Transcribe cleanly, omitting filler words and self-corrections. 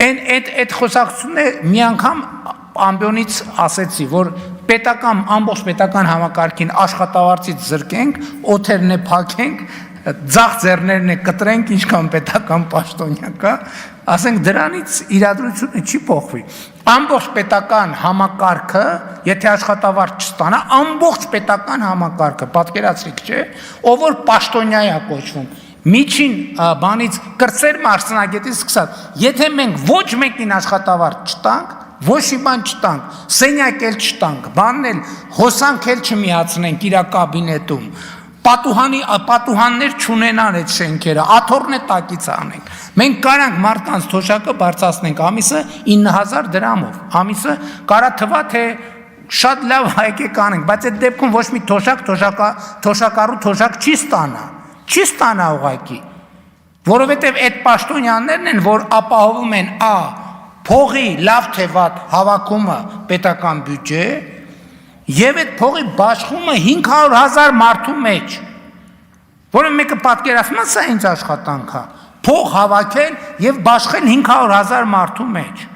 Այդ խոսակցությունը մի անգամ ամբիոնից ասեցի, որ ամբողջ պետական համակարգին աշխատավարձից զրկենք, օթերն է փակենք, ձախ ձեռներն է կտրենք, ինչքան պետական պաշտոնյա կա, ասենք դրանից իրադրությունը չի փոխվի։ Ամբողջ պետական համակարգը, եթե աշխատավարձ չստանա, ամբողջ պետական համակարգը, պատկերացրիք, չէ, ով որ պաշտոնյա է կոչվում, միջին բանից կրծեր մարզնագետից սկսած, եթե մենք ոչ մեկին աշխատավարձ չտանք, ոչ մի բան չտանք, սենյակ էլ չտանք, բանն էլ հոսանք էլ չմիացնենք իր կաբինետում, պատուհաններ չունենան այդ շենքերը, աթոռն է տակից անենք։ Մենք կարանք մարդկանց թոշակը բարձրացնենք ամիսը 9000 դրամով, ամիսը կարա թվա թե շատ լավ հայկեք անենք, բայց այդ դեպքում ոչ մի թոշակառու թոշակ չի ստանա ուղղակի, որովհետև այդ պաշտոնյաներն են, որ ապահովում են փողի լավ թե վատ հավաքումը պետական բյուջե և այդ փողի բաշխումը 500,000 մարդու մեջ, որը մեկը պատկերացնում է, սա ինչ աշխատանք է, փող հավաքել և բաշխել 500,000 մարդու մեջ։